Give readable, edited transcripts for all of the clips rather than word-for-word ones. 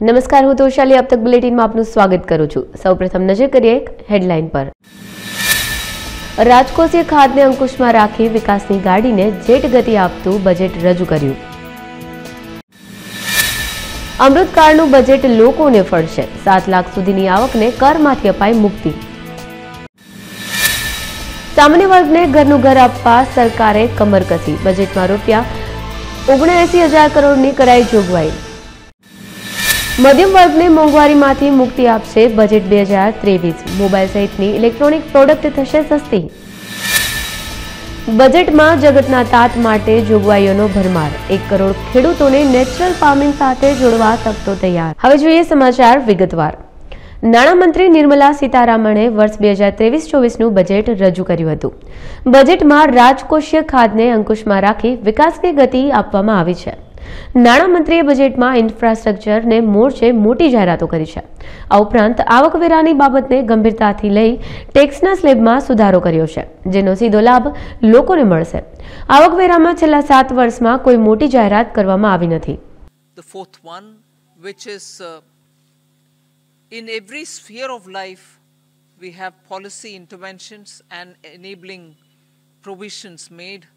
नमस्कार, हूँ तोशाली। अब तक बुलेटिन में आपનું સ્વાગત કરું છું। સૌપ્રથમ નજર કરીએ હેડલાઇન પર। રાજકોષીય ખાધને અંકુશમાં રાખી વિકાસની ગાડીને જેટ ગતિ આપતું બજેટ રજૂ કર્યું। અમૃતકાળનું બજેટ લોકોને ફળશે। 7 લાખ સુધીની આવકને કરમાંથી અપાઈ મુક્તિ। સામાન્ય વર્ગને ઘરનું ઘર આપવા સરકારે કમર કસી। બજેટમાં રૂપિયા 79,000 કરોડની કરાઈ જોગવાઈ। मध्यम वर्ग ने मोंघवारी मांथी मुक्ति आपशे बजेट 2023। मोबाइल सहितनी इलेक्ट्रॉनिक प्रोडक्ट थशे सस्ती। बजेट में जगतना तात माटे जोगवाईओनो भरमार। 1 करोड़ खेडूतोने नेचरल फार्मिंग साथे जोड़वा तकतो तैयार। हवे जोईए समाचार विगतवार। नाणामंत्री निर्मला सीतारामणे वर्ष 2023-24 નું બજેટ રજૂ કર્યું હતું। બજેટમાં રાજકોષીય ખાધને અંકુશમાં રાખી વિકાસની ગતિ આપવામાં આવી છે। નાણામંત્રીએ બજેટમાં ઇન્ફ્રાસ્ટ્રક્ચરને મોરચે મોટી જાહેરાતો કરી છે। આ ઉપરાંત આવકવેરાની બાબતને ગંભીરતાથી લઈ ટેક્સના સ્લેબમાં સુધારો કર્યો છે, જેનો સીધો લાભ લોકોને મળશે। આવકવેરામાં છેલ્લા 7 વર્ષમાં કોઈ મોટી જાહેરાત કરવામાં આવી નથી। The fourth one, which is in every sphere of life, we have policy interventions and enabling provisions made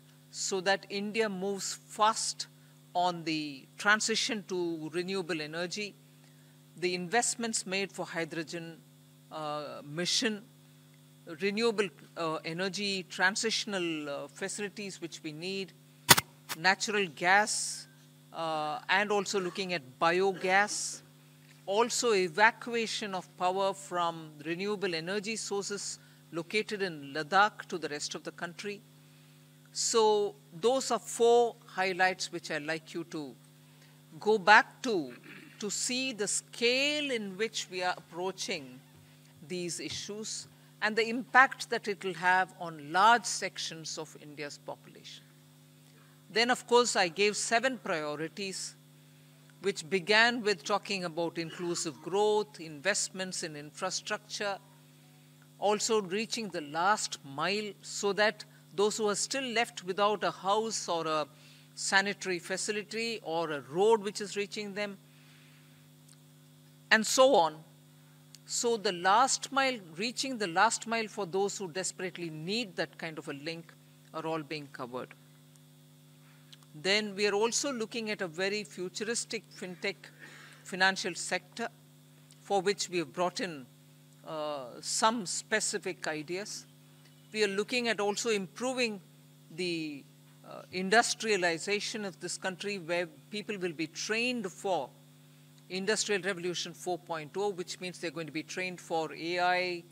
so that India moves fast on the transition to renewable energy, the investments made for hydrogen mission, renewable energy transitional facilities which we need, natural gas, and also looking at biogas, also evacuation of power from renewable energy sources located in Ladakh to the rest of the country. So those are 4 highlights which I'd like you to go back to see the scale in which we are approaching these issues and the impact that it will have on large sections of India's population. Then, of course, I gave 7 priorities which began with talking about inclusive growth, investments in infrastructure, also reaching the last mile so that those who are still left without a house or a sanitary facility or a road which is reaching them, and so on. So the last mile, reaching the last mile for those who desperately need that kind of a link are all being covered. Then we are also looking at a very futuristic fintech financial sector for which we have brought in some specific ideas. We are looking at also improving the industrialization of this country, where people will be trained for Industrial Revolution 4.0, which means they're going to be trained for AI,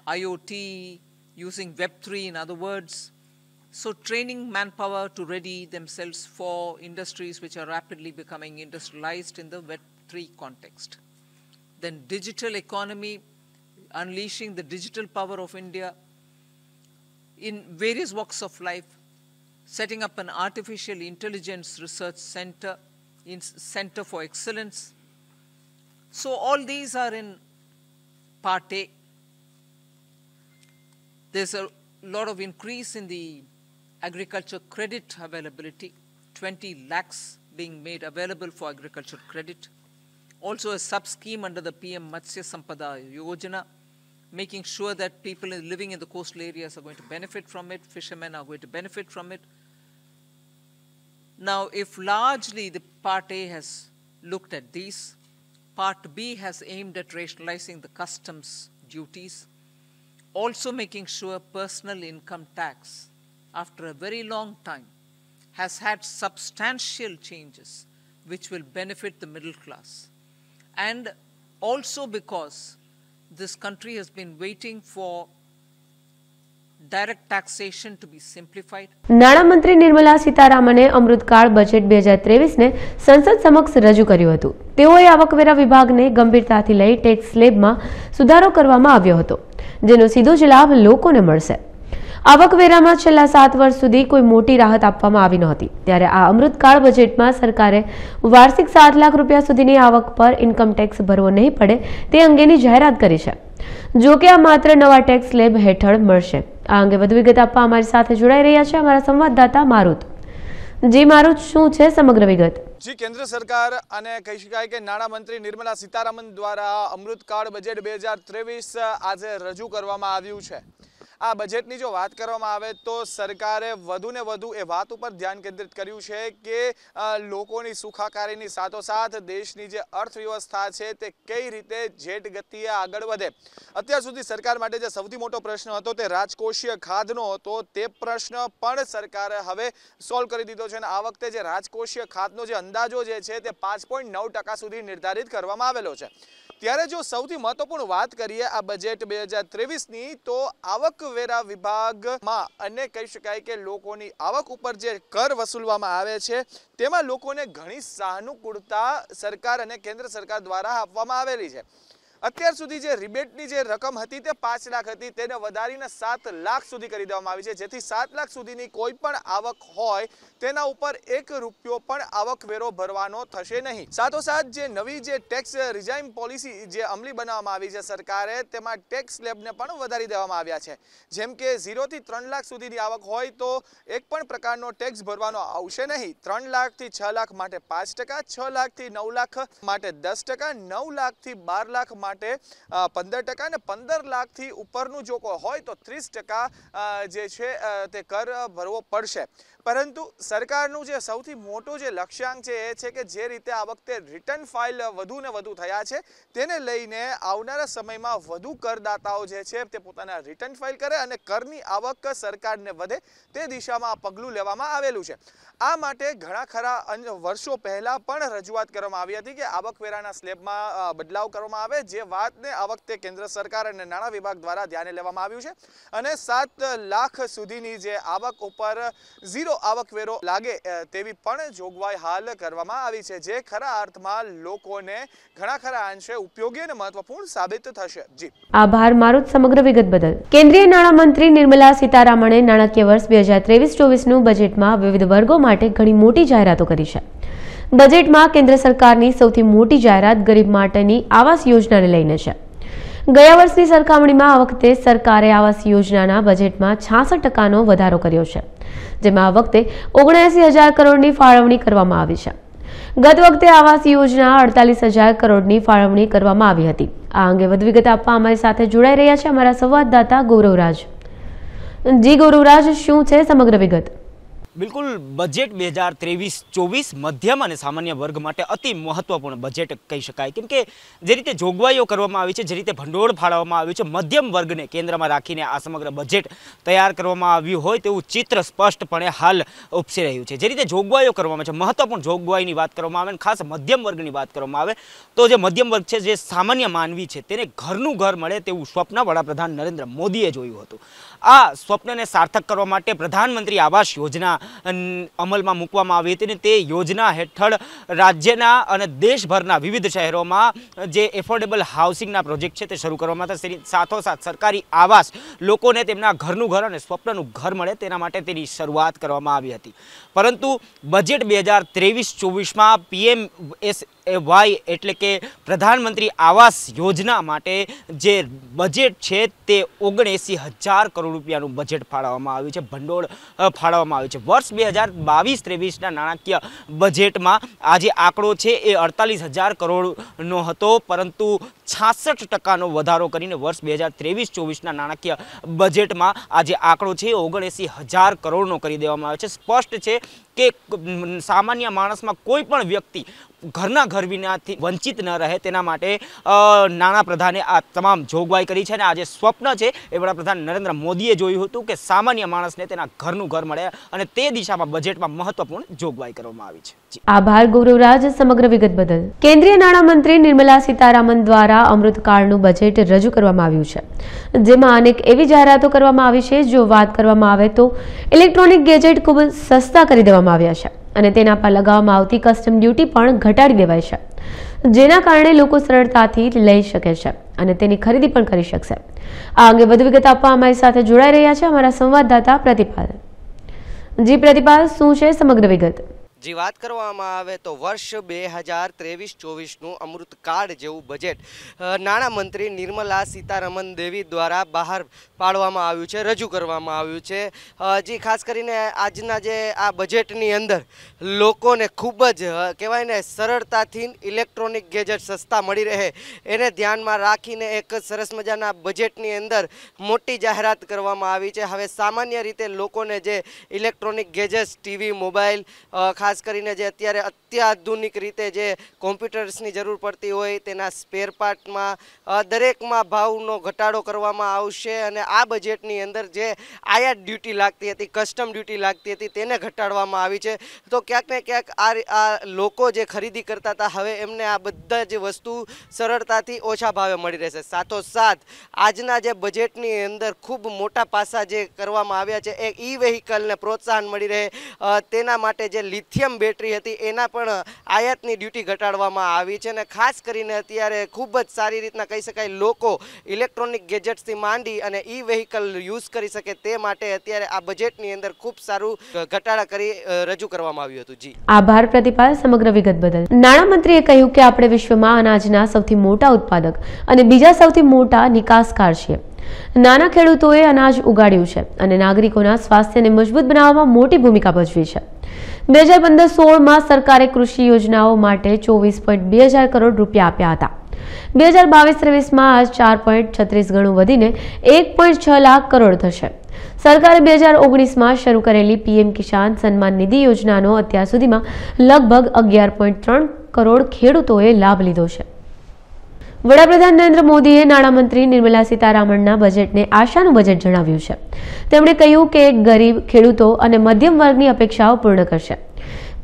IoT, using Web3 in other words. So training manpower to ready themselves for industries which are rapidly becoming industrialized in the Web3 context. Then digital economy, unleashing the digital power of India in various walks of life, setting up an artificial intelligence research center, center for excellence. So all these are in part A. There's a lot of increase in the agriculture credit availability, 20 lakhs being made available for agriculture credit. Also a sub-scheme under the PM Matsya Sampada Yojana, making sure that people living in the coastal areas are going to benefit from it, fishermen are going to benefit from it. Now, if largely the Part A has looked at these, Part B has aimed at rationalizing the customs duties, also making sure personal income tax, after a very long time, has had substantial changes which will benefit the middle class. And also because this country has been waiting for direct taxation to be simplified. નાણામંત્રી Nirmala સીતારામણે અમૃતકાળ budget 2023 ને સંસદ સમક્ષ રજૂ કર્યું હતું। તેઓએ આવકવેરા વિભાગને ગંભીરતાથી લઈ ટેક્સ સ્લેબમાં સુધારો કરવામાં આવ્યો હતો, જેનો સીધો જ લાભ લોકોને મળશે। આવકવેરામાં છેલ્લા 7 વર્ષ સુધી કોઈ મોટી રાહત આપવામાં આવી નહોતી, ત્યારે આ અમૃતકાળ બજેટમાં સરકારે વાર્ષિક 7 લાખ રૂપિયા સુધીની આવક પર ઇન્કમ ટેક્સ ભરવો નહીં પડે તે અંગેની જાહેરાત કરી છે। જો કે આ માત્ર નવા ટેક્સ સ્લેબ હેઠળ મળશે। આ અંગે વધુ વિગત આપવા અમારી સાથે જોડાઈ રહ્યા છે અમારા સંવાદદાતા મારુત। જી મારુત, શું છે સમગ્ર વિગત? जी, केंद्र सरकार અને કહી શકાય કે નાણામંત્રી નિર્મલા સીતારામન દ્વારા અમૃતકાળ બજેટ 2023 આજે રજૂ કરવામાં આવ્યું છે। આ બજેટની જો વાત કરવામાં આવે તો સરકારે વધુને વધુ એ વાત ઉપર ધ્યાન કેન્દ્રિત કર્યું છે કે લોકોની સુખાકારીની સાથોસાથ દેશની જે અર્થવ્યવસ્થા છે તે કઈ રીતે જેટ ગતિએ આગળ વધે। અત્યાર સુધી સરકાર માટે જે સૌથી મોટો પ્રશ્ન હતો તે રાજકોષીય ખાધનો હતો, તે પ્રશ્ન પણ સરકારે હવે સોલ્વ કરી દીધો છે અને આ વખતે જે રાજકોષીય ખાધનો જે અંદાજો જે છે તે 5.9% સુધી નિર્ધારિત કરવામાં આવેલો છે। ત્યારે જો સૌથી મહત્વપૂર્ણ વાત કરીએ આ બજેટ 2023ની તો આવકવેરા વિભાગમાં અને કહી શકાય કે લોકોની આવક ઉપર જે કર વસૂલવામાં આવે છે તેમાં લોકોને ઘણી સહાનુકૂળતા સરકાર અને કેન્દ્ર સરકાર દ્વારા આપવામાં આવેલી છે। અત્યાર સુધી જે રિબેટની જે રકમ હતી તે 5 લાખ હતી, તેને વધારીને 7 લાખ સુધી કરી દેવામાં આવી છે, જેથી 7 લાખ સુધીની કોઈ પણ આવક હોય તેના ઉપર 1 રૂપિયો પણ આવકવેરો ભરવાનો થશે નહીં। સાથોસાથ જે નવી જે ટેક્સ રિઝાઇમ પોલિસી જે અમલી બનાવવામાં આવી છે સરકારે, તેમાં ટેક્સ સ્લેબને પણ વધારી દેવામાં આવ્યા છે। જેમ કે 0 થી 3 લાખ સુધીની આવક હોય તો એક પણ પ્રકારનો ટેક્સ ભરવાનો આવશે નહીં। 3 લાખ થી 6 લાખ માટે 5%, 6 લાખ થી 9 લાખ માટે 10%, 9 લાખ થી 12 લાખ માટે 15% અને 15 લાખ થી ઉપરનું જો કોઈ હોય તો 30% જે છે તે કર ભરવો પડશે। પરંતુ સરકારનું જે સૌથી મોટું જે લક્ષ્યાંક છે એ છે કે જે રીતે આ વખતે રિટર્ન ફાઇલ વધુ ને વધુ થયા છે તેને લઈને આવનારા સમયમાં વધુ કરદાતાઓ જે છે તે પોતાના રિટર્ન ફાઇલ કરે અને કરની આવક સરકારને વધે તે દિશામાં આ પગલું લેવામાં આવેલું છે। આ માટે ઘણા ખરા વર્ષો પહેલા પણ રજૂઆત કરવામાં આવી હતી કે આવકવેરાના સ્લેબમાં બદલાવ કરવામાં આવે, જે વાતને આ વખતે કેન્દ્ર સરકાર અને નાણાં વિભાગ દ્વારા ધ્યાને લેવામાં આવ્યું છે અને 7 લાખ સુધીની જે આવક ઉપર 0 આવકવેરો લાગે તેવી પણ જોગવાઈ હાલ કરવામાં આવી છે, જે ખરા અર્થમાં લોકોને ઘણા ખરા અંશે ઉપયોગી અને મહત્વપૂર્ણ સાબિત થશે। જી, આભાર મારુત સમગ્ર વિગત બદલ। કેન્દ્રીય નાણામંત્રી નિર્મલા સીતારામણે નાણાકીય વર્ષ 2023-24નું બજેટમાં વિવિધ વર્ગો માટે ઘણી મોટી જાહેરાતો કરી છે। બજેટમાં કેન્દ્ર સરકારની સૌથી મોટી જાહેરાત ગરીબ માટેની આવાસ યોજનાને લઈને છે। ગયા વર્ષની સરખામણીમાં આ વખતે સરકારે આવાસ યોજનાના બજેટમાં 66%નો વધારો કર્યો છે, જેમાં આ વખતે 79,000 કરોડની ફાળવણી કરવામાં આવી છે। ગત વખતે આવાસ યોજના 48,000 કરોડની ફાળવણી કરવામાં આવી હતી। આ અંગે વધુ વિગત આપવા અમારી સાથે જોડાઈ રહ્યા છે અમારા સંવાદદાતા ગૌરવરાજ। જી ગૌરવરાજ, શું છે સમગ્ર વિગત? બિલકુલ, બજેટ 2023-24 મધ્યમ અને સામાન્ય વર્ગ માટે અતિ મહત્વપૂર્ણ બજેટ કહી શકાય, કેમ કે જે રીતે જોગવાઈઓ કરવામાં આવી છે, જે રીતે ભંડોળ ફાળવવામાં આવ્યું છે, મધ્યમ વર્ગને કેન્દ્રમાં રાખીને આ સમગ્ર બજેટ તૈયાર કરવામાં આવ્યું હોય તેવું ચિત્ર સ્પષ્ટપણે હાલ ઉપસી રહ્યું છે। જે રીતે જોગવાઈઓ કરવામાં છે, મહત્વપૂર્ણ જોગવાઈની વાત કરવામાં આવે, ખાસ મધ્યમ વર્ગની વાત કરવામાં આવે તો જે મધ્યમ વર્ગ છે, જે સામાન્ય માનવી છે, તેને ઘરનું ઘર મળે તેવું સ્વપ્ન વડાપ્રધાન નરેન્દ્ર મોદીએ જોયું હતું। આ સ્વપ્નને સાર્થક કરવા માટે પ્રધાનમંત્રી આવાસ યોજના અમલમાં મૂકવામાં આવી હતી અને તે યોજના હેઠળ રાજ્યના અને દેશભરના વિવિધ શહેરોમાં જે એફોર્ડેબલ હાઉસિંગના પ્રોજેક્ટ છે તે શરૂ કરવામાં હતા। સાથોસાથ સરકારી આવાસ લોકોને તેમના ઘરનું ઘર અને સ્વપ્નનું ઘર મળે તેના માટે તેની શરૂઆત કરવામાં આવી હતી। પરંતુ બજેટ 2023-24માં PMSY એટલે કે પ્રધાનમંત્રી આવાસ યોજના માટે જે બજેટ છે તે 79,000 કરોડ રૂપિયાનું બજેટ ફાળવવામાં આવ્યું છે, ભંડોળ ફાળવવામાં આવ્યું છે। વર્ષ 2022-23ના નાણાકીય બજેટમાં આ જે આંકડો છે એ 48,000 કરોડનો હતો, પરંતુ 66%નો વધારો કરીને વર્ષ 2023-24ના નાણાકીય બજેટમાં આ જે આંકડો છે એ 79,000 કરોડનો કરી દેવામાં આવ્યો છે। સ્પષ્ટ છે કે સામાન્ય માણસમાં કોઈ પણ વ્યક્તિ ઘરના ઘર વિનાથી વંચિત ન રહે તેના માટે નાણાં પ્રધાને આ તમામ જોગવાઈ કરી છે અને આ જે સ્વપ્ન છે એ વડાપ્રધાન નરેન્દ્ર મોદીએ જોયું હતું કે સામાન્ય માણસને તેના ઘરનું ઘર મળે અને તે દિશામાં બજેટમાં મહત્વપૂર્ણ જોગવાઈ કરવામાં આવી છે। આભાર ગૌરવરાજ સમગ્ર વિગત બદલ। કેન્દ્રીય નાણામંત્રી નિર્મલા સીતારામન દ્વારા અમૃતકાળનું બજેટ રજૂ કરવામાં આવ્યું છે, જેમાં અનેક એવી જાહેરાતો કરવામાં આવી છે। જો વાત કરવામાં આવે તો ઇલેક્ટ્રોનિક ગેજેટ ખૂબ સસ્તા કરી દેવામાં આવ્યા છે અને તેના પર લગાવવામાં આવતી કસ્ટમ ડ્યુટી પણ ઘટાડી દેવાઈ છે, જેના કારણે લોકો સરળતાથી લઈ શકે છે અને તેની ખરીદી પણ કરી શકશે। આ અંગે વધુ વિગત આપવા અમારી સાથે જોડાઈ રહ્યા છે અમારા સંવાદદાતા પ્રતિપાલ। જી પ્રતિપાલ, શું છે સમગ્ર વિગત? જે વાત કરવામાં આવે તો વર્ષ 2023-24નું અમૃતકાળ જેવું બજેટ નાણામંત્રી નિર્મલા સીતારમણ દેવી દ્વારા બહાર પાડવામાં આવ્યું છે, રજૂ કરવામાં આવ્યું છે। જે ખાસ કરીને આજના જે આ બજેટની અંદર લોકોને ખૂબ જ કહેવાય ને સરળતાથી ઇલેક્ટ્રોનિક ગેજેટ સસ્તા મળી રહે એને ધ્યાનમાં રાખીને એક સરસ મજાના બજેટની અંદર મોટી જાહેરાત કરવામાં આવી છે। હવે સામાન્ય રીતે લોકોને જે ઇલેક્ટ્રોનિક ગેજેટ્સ ટીવી મોબાઈલ ખાસ કરીને જે અત્યારે અત્યાધુનિક રીતે જે કોમ્પ્યુટર્સની જરૂર પડતી હોય તેના સ્પેર પાર્ટમાં દરેકમાં ભાવનો ઘટાડો કરવામાં આવશે અને આ બજેટની અંદર જે આયાત ડ્યુટી લાગતી હતી, કસ્ટમ ડ્યુટી લાગતી હતી તેને ઘટાડવામાં આવી છે। તો ક્યાંક ને ક્યાંક આ લોકો જે ખરીદી કરતા હતા હવે એમને આ બધા જે વસ્તુ સરળતાથી ઓછા ભાવે મળી રહેશે। સાથોસાથ આજના જે બજેટની અંદર ખૂબ મોટા પાસા જે કરવામાં આવ્યા છે એ ઈ વ્હીકલને પ્રોત્સાહન મળી રહે તેના માટે જે લિથિયમ બેટરી હતી એના પણ આયાતની ડ્યુટી ઘટાડવામાં આવી છે અને ખાસ કરીને અત્યારે ખૂબ જ સારી રીતના કહી શકાય લોકો ઇલેક્ટ્રોનિક ગેજેટ્સથી માંડી અને ઈ વ્હીકલ યુઝ કરી શકે તે માટે અત્યારે આ બજેટની અંદર ખૂબ સારું ઘટાડા કરી રજૂ કરવામાં આવ્યું હતું। જી આભાર પ્રતિપાલ સમગ્ર વિગત બદલ। નાણામંત્રીએ કહ્યું કે આપણે વિશ્વમાં અનાજના સૌથી મોટા ઉત્પાદક અને બીજા સૌથી મોટા નિકાસકાર છીએ। નાના ખેડૂતોએ અનાજ ઉગાડ્યું છે અને નાગરિકોના સ્વાસ્થ્યને મજબૂત બનાવવામાં મોટી ભૂમિકા ભજવી છે। 2015-16માં સરકારે કૃષિ યોજનાઓ માટે 24.2 કરોડ રૂપિયા આપ્યા હતા। 2022-23માં આ 4.36 ગણું વધીને 1.6 લાખ કરોડ થશે। સરકારે 2019માં શરૂ કરેલી પીએમ કિસાન સન્માન નિધિ યોજનાનો અત્યાર સુધીમાં લગભગ 11.3 કરોડ ખેડૂતોએ લાભ લીધો છે। વડાપ્રધાન નરેન્દ્ર મોદીએ નાણામંત્રી નિર્મલા સીતારામણના બજેટને આશાનું બજેટ જણાવ્યું છે। તેમણે કહ્યું કે ગરીબ ખેડૂતો અને મધ્યમ વર્ગની અપેક્ષાઓ પૂર્ણ કરશે।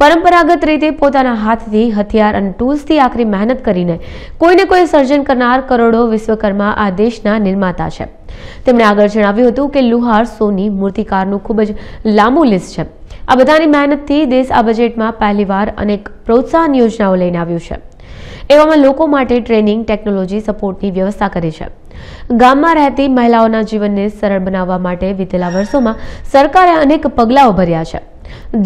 પરંપરાગત રીતે પોતાના હાથથી હથિયાર અને ટૂલ્સથી આકરી મહેનત કરીને કોઈને કોઈ સર્જન કરનાર કરોડો વિશ્વકર્મા આ દેશના નિર્માતા છે। તેમણે આગળ જણાવ્યું હતું કે લુહાર, સોની, મૂર્તિકારનું ખૂબ જ લાંબુ લિસ્ટ છે। આ બધાની મહેનતથી દેશ આ બજેટમાં પહેલીવાર અનેક પ્રોત્સાહન યોજનાઓ લઈને આવ્યું છે। એવામાં લોકો માટે ટ્રેનિંગ, ટેકનોલોજી સપોર્ટની વ્યવસ્થા કરી છે। ગામમાં રહેતી મહિલાઓના જીવનને સરળ બનાવવા માટે વિતેલા વર્ષોમાં સરકારે અનેક પગલાઓ ભર્યા છે।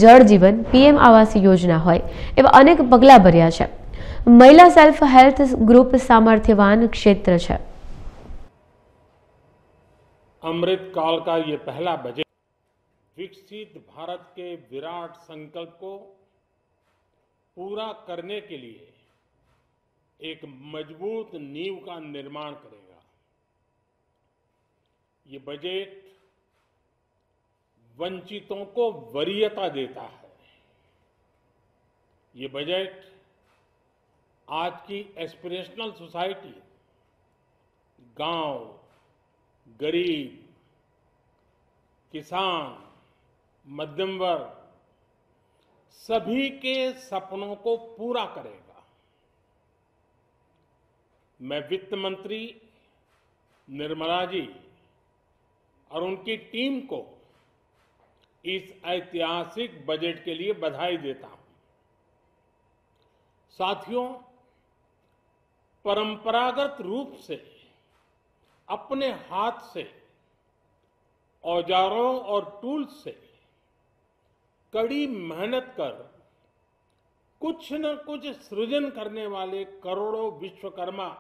જળ જીવન, પીએમ આવાસ યોજના હોય એવા અનેક પગલાં ભર્યા છે। મહિલા સેલ્ફ હેલ્થ ગ્રુપ સામર્થ્યવાન ક્ષેત્ર છે। अमृत काल का ये पहला बजट विकसित भारत के विराट संकल्प को पूरा करने के लिए एक मजबूत नींव का निर्माण करेगा। ये बजट वंचितों को वरीयता देता है। ये बजट आज की एस्पिरेशनल सोसाइटी, गांव, गरीब, किसान, मध्यम वर्ग सभी के सपनों को पूरा करेगा। मैं वित्त मंत्री निर्मला जी और उनकी टीम को इस ऐतिहासिक बजट के लिए बधाई देता हूं। साथियों, परंपरागत रूप से अपने हाथ से औजारों और टूल्स से कड़ी मेहनत कर कुछ न कुछ सृजन करने वाले करोड़ों विश्वकर्मा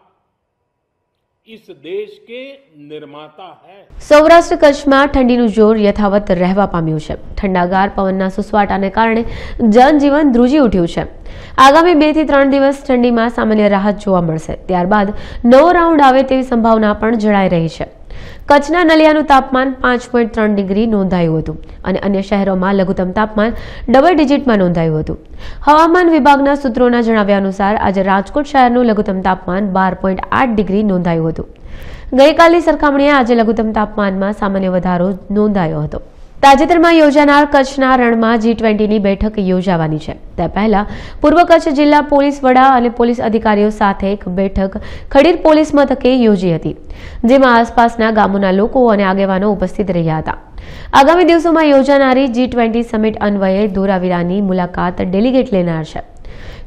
इस देश के निर्माता है। સૌરાષ્ટ્ર કચ્છમાં ઠંડીનું જોર યથાવત રહેવા પામ્યું છે। ઠંડાગાર પવનના સુસવાટાને કારણે જનજીવન ધ્રુજી ઉઠ્યું છે। આગામી 2 થી 3 દિવસ ઠંડીમાં સામાન્ય રાહત જોવા મળશે। ત્યારબાદ નવો રાઉન્ડ આવે તેવી સંભાવના પણ જણાઈ રહી છે। કચ્છના નલિયાનું તાપમાન 5.3 ડિગ્રી નોંધાયું હતું અને અન્ય શહેરોમાં લઘુત્તમ તાપમાન ડબલ ડિજિટમાં નોંધાયું હતું। હવામાન વિભાગના સૂત્રોના જણાવ્યા અનુસાર આજે રાજકોટ શહેરનું લઘુત્તમ તાપમાન 12.8 ડિગ્રી નોંધાયું હતું। ગઈકાલની સરખામણીએ આજે લઘુત્તમ તાપમાનમાં સામાન્ય વધારો નોંધાયો હતો। તાજેતરમાં યોજાનાર કચ્છના રણમાં G20ની બેઠક યોજાવાની છે। તે પહેલા પૂર્વ કચ્છ જિલ્લા પોલીસ વડા અને પોલીસ અધિકારીઓ સાથે એક બેઠક ખડીર પોલીસ મથકે યોજી હતી, જેમાં આસપાસના ગામોના લોકો અને આગેવાનો ઉપસ્થિત રહ્યા હતા। આગામી દિવસોમાં યોજાનારી G20 સમિટ અન્વયે ધોરાવીરાની મુલાકાત ડેલિગેટ લેનાર છે।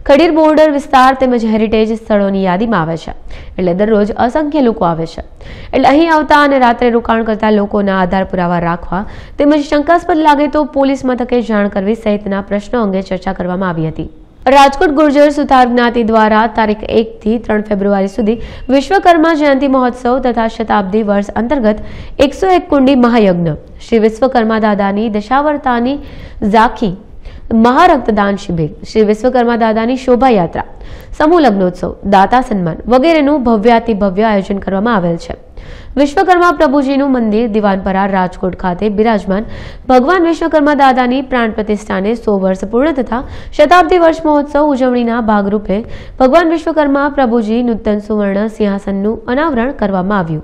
ખડીર બોર્ડર વિસ્તાર તેમજ હેરિટેજ સ્થળોની યાદીમાં આવે છે, એટલે દરરોજ અસંખ્ય લોકો આવે છે. એટલે અહીં આવતા અને રાત્રે રોકાણ કરતા લોકોના આધાર પુરાવા રાખવા તેમજ શંકાસ્પદ લાગે તો પોલીસ મથકે જાણ કરવી સહિતના પ્રશ્નો અંગે ચર્ચા કરવામાં આવી હતી. રાજકોટ ગુર્જર સુથાર જ્ઞાતિ દ્વારા તારીખ 1 થી 3 ફેબ્રુઆરી સુધી વિશ્વકર્મા જયંતિ મહોત્સવ તથા શતાબ્દી વર્ષ અંતર્ગત 101 કુંડી મહાયજ્ઞ, શ્રી વિશ્વકર્મા દાદાની દશાવતારની ઝાંખી, મહારક્તદાન શિબિર, શ્રી વિશ્વકર્મા દાદાની શોભાયાત્રા, સમૂહ લગ્નોત્સવ, દાતા સન્માન વગેરેનું ભવ્યાતિભવ્ય આયોજન કરવામાં આવેલ છે. વિશ્વકર્મા પ્રભુજીનું મંદિર દિવાનપરા રાજકોટ ખાતે બિરાજમાન ભગવાન વિશ્વકર્મા દાદાની પ્રાણ પ્રતિષ્ઠાને 100 વર્ષ પૂર્ણ તથા શતાબ્દી વર્ષ મહોત્સવ ઉજવણીના ભાગરૂપે ભગવાન વિશ્વકર્મા પ્રભુજી નૂતન સુવર્ણ સિંહાસનનું અનાવરણ કરવામાં આવ્યું.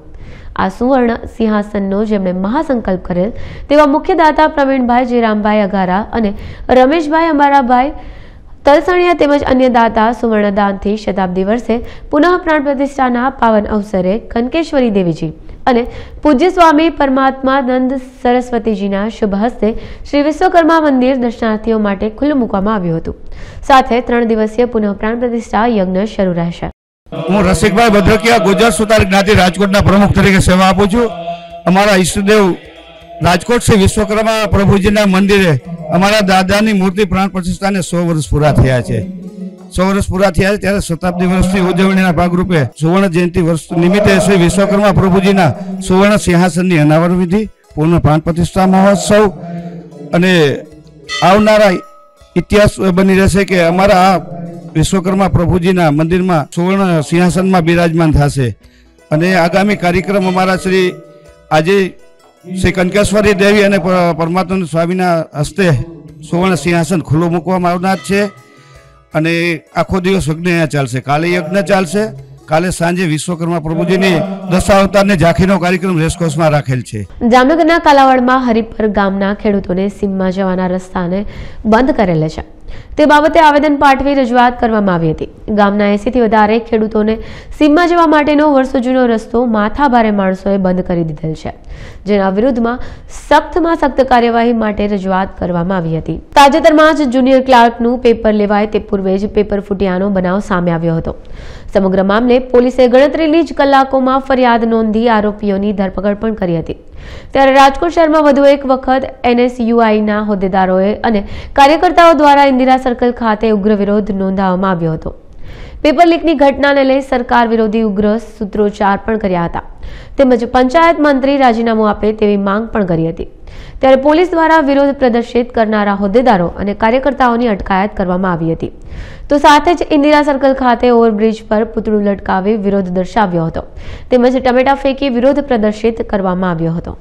આ સુવર્ણ સિંહાસનનો જેમણે મહાસંકલ્પ કરેલ તેવા મુખ્ય દાતા પ્રવીણભાઈ જીરામભાઈ અગારા અને રમેશભાઈ અંબારાભાઈ તલસણિયા તેમજ અન્ય દાતા સુવર્ણદાનથી શતાબ્દી વર્ષે પુનઃ પ્રાણ પ્રતિષ્ઠાના પાવન અવસરે કનકેશ્વરી દેવીજી અને પૂજ્ય સ્વામી પરમાત્માનંદ સરસ્વતીજીના શુભ હસ્તે શ્રી વિશ્વકર્મા મંદિર દર્શનાર્થીઓ માટે ખુલ્લું મૂકવામાં આવ્યું હતું. સાથે 3 દિવસીય પુનઃ પ્રાણ પ્રતિષ્ઠા યજ્ઞ શરૂ રહેશે. હું રસિકભાઈ ભદ્રકિયા ગુર્જર સુથાર જ્ઞાતિ રાજકોટના પ્રમુખ તરીકે સેવા આપું છું. અમારા ઈષ્ટદેવ રાજકોટ શ્રી વિશ્વકર્મા પ્રભુજીના મંદિરે અમારા દાદાની મૂર્તિ પ્રાણ પ્રતિષ્ઠાને 100 વર્ષ પૂરા થયા છે. 100 વર્ષ પૂરા થયા છે ત્યારે શતાબ્દી વર્ષની ઉજવણીના ભાગરૂપે સુવર્ણ જયંતિ વર્ષ નિમિત્તે શ્રી વિશ્વકર્મા પ્રભુજીના સુવર્ણ સિંહાસનની અનાવરણ વિધિ, પૂર્ણ પ્રાણ પ્રતિષ્ઠા મહોત્સવ અને આવનારા ઇતિહાસ બની રહેશે કે અમારા આ વિશ્વકર્મા પ્રભુજીના મંદિરમાં સુવર્ણ સિંહાસનમાં બિરાજમાન થશે. અને આગામી કાર્યક્રમ અમારા શ્રી આજે શ્રી કનકેશ્વરી દેવી અને પરમાત્મા સ્વામીના હસ્તે સુવર્ણ સિંહાસન ખુલ્લું મૂકવામાં આવનાર છે અને આખો દિવસ યજ્ઞ અહીંયા ચાલશે. કાલે યજ્ઞ ચાલશે. કાલે સાંજે વિશ્વકર્મા પ્રભુજીની દશાવતારને ઝાંખીનો કાર્યક્રમ રેસકોર્સમાં રાખેલ છે. જામનગરના કાલાવાડમાં હરિપર ગામના ખેડૂતોને સીમમાં જવાના રસ્તાને બંધ કરેલા છે. તે બાબતે આવેદન પાઠવી રજૂઆત કરવામાં આવી હતી. ગામના 80 થી વધારે ખેડૂતોને સીમમાં જવા માટેનો વર્ષો જૂનો રસ્તો માથાભારે માણસોએ બંધ કરી દીધેલ છે, જેના વિરુદ્ધમાં સખ્તમાં સખ્ત કાર્યવાહી માટે રજૂઆત કરવામાં આવી હતી. તાજેતરમાં જ જુનિયર ક્લાર્કનું પેપર લેવાય તે પૂર્વે જ પેપર ફૂટ્યાનો બનાવ સામે આવ્યો હતો. સમગ્ર મામલે પોલીસે ગણતરીની જ કલાકોમાં ફરિયાદ નોંધી આરોપીઓની ધરપકડ પણ કરી હતી. ત્યારે રાજકોટ શહેરમાં વધુ એક વખત NSUIના હોદ્દેદારોએ અને કાર્યકર્તાઓ દ્વારા ઇન્દિરા સર્કલ ખાતે ઉગ્ર વિરોધ નોંધાવવામાં આવ્યો હતો. પેપર લીકની ઘટનાને લઈ સરકાર વિરોધી ઉગ્ર સૂત્રોચ્ચાર પણ કર્યા હતા તેમજ પંચાયત મંત્રી રાજીનામું આપે તેવી માંગ પણ કરી હતી. ત્યારે પોલીસ દ્વારા વિરોધ પ્રદર્શિત કરનારા હોદ્દેદારો અને કાર્યકર્તાઓની અટકાયત કરવામાં આવી હતી. તો સાથે જ ઇન્દિરા સર્કલ ખાતે ઓવરબ્રિજ પર પૂતળું લટકાવી વિરોધ દર્શાવ્યો હતો તેમજ ટમેટા ફેંકી વિરોધ પ્રદર્શિત કરવામાં આવ્યો હતો.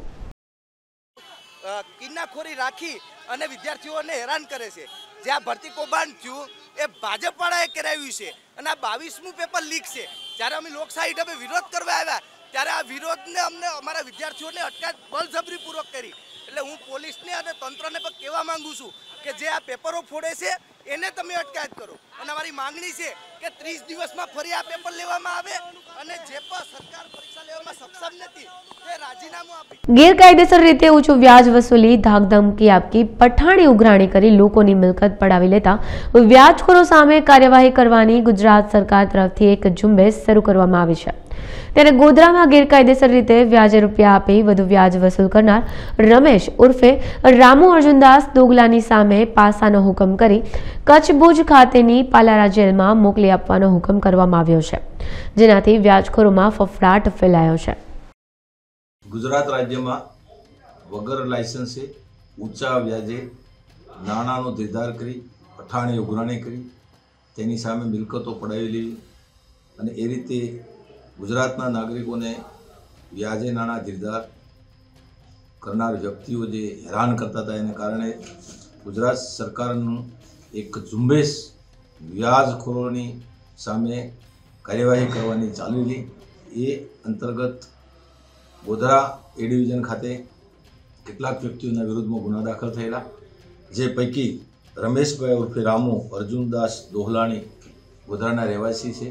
કિન્નાખોરી રાખી અને વિદ્યાર્થીઓને હેરાન કરે છે. જ્યાં ભરતી કૌભાંડ થયું એ ભાજપવાળાએ કરાવ્યું છે અને આ 22મું પેપર લીક છે. જ્યારે અમે લોકશાહી ઢબે વિરોધ કરવા આવ્યા ત્યારે આ વિરોધને અમને અમારા વિદ્યાર્થીઓને અટકાયત બળજબરીપૂર્વક કરી. એટલે હું પોલીસને અને તંત્રને પણ કહેવા માંગુ છું કે જે આ પેપરો ફોડે છે એને તમે અટકાયત કરો. અને અમારી માંગણી છે કે 30 દિવસમાં ફરી આ પેપર લેવામાં આવે અને જે પણ સરકાર પરીક્ષા લેવામાં સક્ષમ નથી તે રાજીનામું આપે. ગેરકાયદેસર રીતે ઊંચું વ્યાજ વસૂલી, ધાકધમકી આપી, પઠાણી ઉઘરાણી કરી લોકોની મિલકત પડાવી લેતા વ્યાજખોરો સામે કાર્યવાહી કરવાની ગુજરાત સરકાર તરફથી એક ઝુંબેશ શરૂ કરવામાં આવી છે. ત્યારે ગોધરામાં ગેરકાયદેસર રીતે વ્યાજે રૂપિયા આપી વધુ વ્યાજ વસૂલ કરનાર રમેશ ઉર્ફે રામુ અર્જુનદાસ દોગલાની સામે પાસાનો હુકમ કરી કચ્છ ભુજ ખાતેની પાલારા જેલમાં મોકલી આપવાનો હુકમ કરવામાં આવ્યો છે, જેનાથી વ્યાજખોરોમાં ફફડાટ ફેલાયો છે. ગુજરાત રાજ્યમાં વગર લાયસન્સે ઊંચા વ્યાજે નાણાંનો ધીરધાર કરી પઠાણી ઉઘરાણી કરી તેની સામે મિલકતો પડાવી લેવી અને એ રીતે ગુજરાતના નાગરિકોને વ્યાજે નાણાં ધીરધાર કરનાર વ્યક્તિઓ જે હેરાન કરતા હતા એને કારણે ગુજરાત સરકારનું એક ઝુંબેશ વ્યાજખોરોની સામે કાર્યવાહી કરવાની ચાલેલી. એ અંતર્ગત ગોધરા એ ડિવિઝન ખાતે કેટલાક વ્યક્તિઓના વિરુદ્ધમાં ગુના દાખલ થયેલા, જે પૈકી રમેશભાઈ ઉર્ફે રામુ અર્જુનદાસ દોહલાણી ગોધરાના રહેવાસી છે.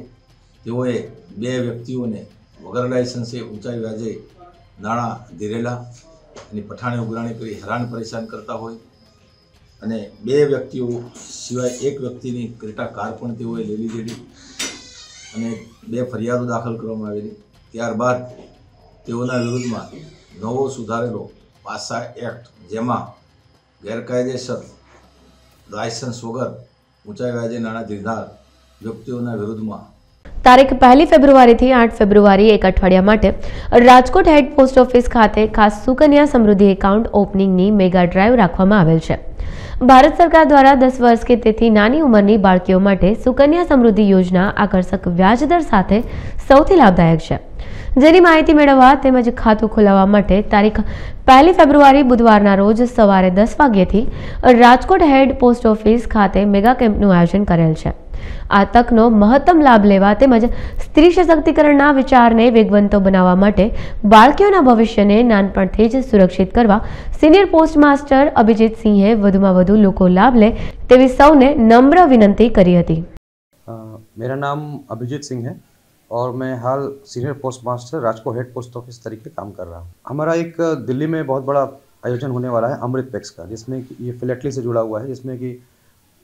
તેઓએ 2 વ્યક્તિઓને વગર લાયસન્સે ઊંચા વ્યાજે નાણાં ધીરેલા અને પઠાણી ઉઘરાણી કરી હેરાન પરેશાન કરતા હોય અને 2 વ્યક્તિઓ સિવાય એક વ્યક્તિની ક્રેટા કાર પણ તેઓએ લઈ લીધેલી અને 2 ફરિયાદો દાખલ કરવામાં આવેલી. ત્યારબાદ તેઓના વિરુદ્ધમાં નવો સુધારેલો પાસા એક્ટ, જેમાં ગેરકાયદેસર લાયસન્સ વગર ઊંચા વ્યાજે નાણાં ધીરધાર વ્યક્તિઓના વિરુદ્ધમાં તારીખ 1 ફેબ્રુઆરીથી 8 ફેબ્રુઆરી એક અઠવાડિયા માટે રાજકોટ હેડ પોસ્ટ ઓફિસ ખાતે ખાસ સુકન્યા સમૃદ્ધિ એકાઉન્ટ ઓપનિંગની મેગા ડ્રાઈવ રાખવામાં આવેલ છે. ભારત સરકાર દ્વારા 10 વર્ષ કે તેથી નાની ઉંમરની બાળકીઓ માટે સુકન્યા સમૃદ્ધિ યોજના આકર્ષક વ્યાજદર સાથે સૌથી લાભદાયક છે, જેની માહિતી મેળવવા તેમજ ખાતું ખોલાવવા માટે તારીખ 1 ફેબ્રુઆરી બુધવારના રોજ સવારે 10 વાગ્યાથી રાજકોટ હેડ પોસ્ટ ઓફિસ ખાતે મેગા કેમ્પનું આયોજન કરેલ છે. આ તકનો મહત્તમ લાભ લેવા તેમજ સ્ત્રી સશક્તિકરણના વિચારને વેગવંતો બનાવવા માટે બાળકીઓના ભવિષ્યને નાનપણથી જ સુરક્ષિત કરવા સિનિયર પોસ્ટ માસ્ટર અભિજીત સિંહે વધુમાં વધુ લોકો લાભ લે તેવી સૌને નમ્ર વિનંતી કરી હતી. मेरा नाम अभिजीत सिंह है और मैं हाल senior postmaster Rajkot head post office तरीके काम कर रहा हूँ. हमारा एक दिल्ली में बहुत बड़ा आयोजन होने वाला है अमृत पैक्स का, जिसमें कि ये फिलेटली से जुड़ा हुआ है, जिसमें कि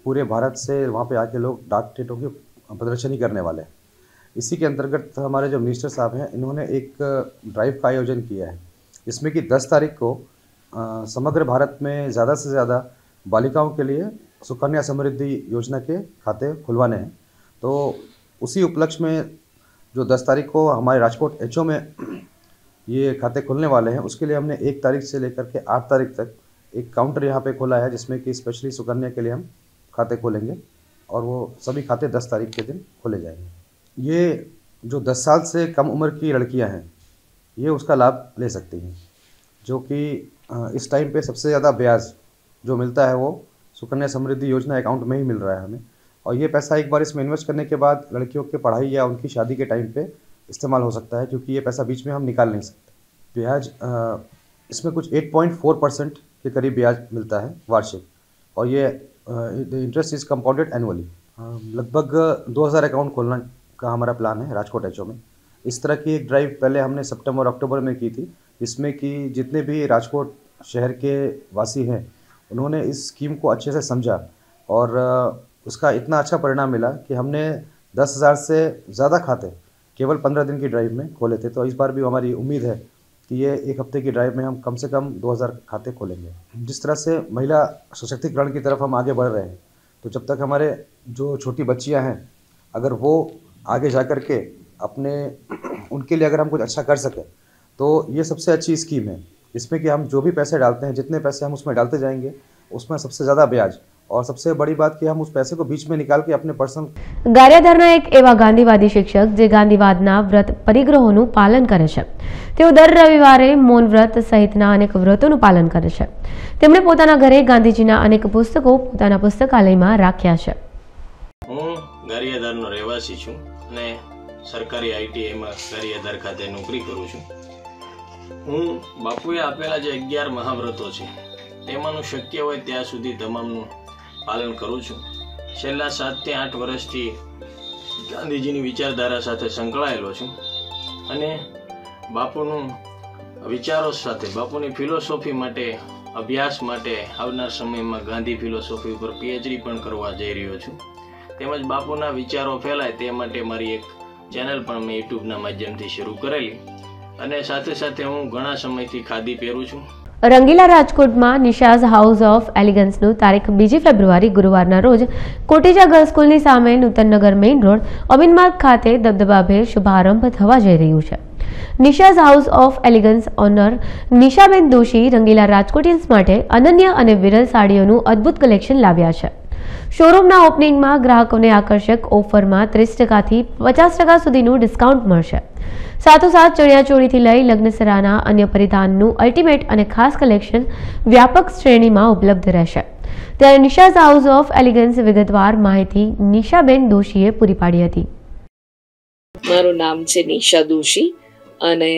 पूरे भारत से वहाँ पे आके लोग डाक टिकटों की प्रदर्शनी करने वाले हैं. इसी के अंतर्गत हमारे जो मिनिस्टर साहब हैं, इन्होंने एक ड्राइव का आयोजन किया है, जिसमें कि 10 तारीख को समग्र भारत में ज़्यादा से ज़्यादा बालिकाओं के लिए सुकन्या समृद्धि योजना के खाते खुलवाने हैं. तो उसी उपलक्ष्य में जो 10 तारीख को हमारे राजकोट एचओ में ये खाते खुलने वाले हैं, उसके लिए हमने 1 तारीख से लेकर के 8 तारीख तक एक काउंटर यहाँ पे खोला है, जिसमें कि स्पेशली सुकन्या के लिए हम खाते खोलेंगे और वो सभी खाते 10 तारीख के दिन खोले जाएंगे. ये जो 10 साल से कम उम्र की लड़कियां हैं, ये उसका लाभ ले सकती हैं, जो कि इस टाइम पे सबसे ज़्यादा ब्याज जो मिलता है वो सुकन्या समृद्धि योजना अकाउंट में ही मिल रहा है हमें. और ये पैसा एक बार इसमें इन्वेस्ट करने के बाद लड़कियों के पढ़ाई या उनकी शादी के टाइम पे इस्तेमाल हो सकता है, क्योंकि ये पैसा बीच में हम निकाल नहीं सकते. ब्याज इसमें कुछ 8.4% के करीब ब्याज मिलता है वार्षिक, और ये इंटरेस्ट इज़ कंपाउंडेड एनुअली. लगभग 2000 अकाउंट खोलने का हमारा प्लान है राजकोट एचओ में. इस तरह की एक ड्राइव पहले हमने सितंबर अक्टूबर में की थी, जिसमें कि जितने भी राजकोट शहर के वासी हैं, उन्होंने इस स्कीम को अच्छे से समझा और उसका इतना अच्छा परिणाम मिला कि हमने 10,000 से ज़्यादा खाते केवल 15 दिन की ड्राइव में खोले थे. तो इस बार भी हमारी उम्मीद है कि ये 1 हफ्ते की ड्राइव में हम कम से कम 2000 खाते खोलेंगे. जिस तरह से महिला सशक्तिकरण की तरफ हम आगे बढ़ रहे हैं, तो जब तक हमारे जो छोटी बच्चियां हैं, अगर वो आगे जा कर के अपने उनके लिए अगर हम कुछ अच्छा कर सकें, तो ये सबसे अच्छी स्कीम है. इसमें कि हम जो भी पैसे डालते हैं, जितने पैसे हम उसमें डालते जाएंगे, उसमें सबसे ज़्यादा ब्याज, और सबसे बड़ी बात कि हम उस पैसे को बीच में निकाल के अपने पर्सनल ગારિયાધારના એક એવા ગાંધીવાદી શિક્ષક જે ગાંધીવાદના વ્રત પરિગ્રહોનું પાલન કરે છે. તેઓ દર રવિવારે મૌન વ્રત સહિતના અનેક વ્રતોનું પાલન કરે છે. તેમણે પોતાના ઘરે ગાંધીજીના અનેક પુસ્તકો પોતાના પુસ્તકાલયમાં રાખ્યા છે. હું ગારિયાધારનો રહેવાસી છું અને સરકારી આઈટીઆઈમાં ગારિયાધાર ખાતે નોકરી કરું છું. હું બાપુએ આપેલા જે 11 મહાવ્રતો છે, તેમાંનું શક્ય હોય ત્યાં સુધી તમામનું પાલન કરું છું. છેલ્લા 7 થી 8 વર્ષથી ગાંધીજીની વિચારધારા સાથે સંકળાયેલો છું અને બાપુનું વિચારો સાથે, બાપુની ફિલોસોફી માટે, અભ્યાસ માટે આવનાર સમયમાં ગાંધી ફિલોસોફી ઉપર પીએચડી પણ કરવા જઈ રહ્યો છું. તેમજ બાપુના વિચારો ફેલાય તે માટે મારી એક ચેનલ પણ મેં યુટ્યુબના માધ્યમથી શરૂ કરેલી અને સાથે સાથે હું ઘણા સમયથી ખાદી પહેરું છું. રંગીલા રાજકોટમાં નિશાઝ હાઉસ ઓફ એલિગન્સનું તારીખ 2 ફેબ્રુઆરી ગુરુવારના રોજ કોટેજા ગર્લ્સ સ્કૂલની સામે નૂતનનગર મેઇન રોડ અમીનમાર્ગ ખાતે દબદબાભેર શુભારંભ થવા જઈ રહ્યું છે. નિશાઝ house of elegance honour નિશાબેન Doshi રંગીલા રાજકોટિયન્સ માટે અનન્ય અને વિરલ સાડીઓનું અદ્ભુત કલેક્શન લાવ્યા છે. શોરૂમના ઓપનિંગમાં ગ્રાહકોને આકર્ષક ઓફરમાં 30% થી 50% સુધીનું ડિસ્કાઉન્ટ મળશે. સાથોસાથ ચણિયાચોળીથી લઈ લગ્નસરાના અન્ય પરિધાનનું અલ્ટિમેટ અને ખાસ કલેક્શન વ્યાપક શ્રેણીમાં ઉપલબ્ધ રહેશે. ત્યારે નિશાઝ હાઉસ ઓફ એલિગન્સ વિગતવાર માહિતી નિશાબેન દોશીએ પૂરી પાડી હતી. મારું નામ છે નિશા દોશી અને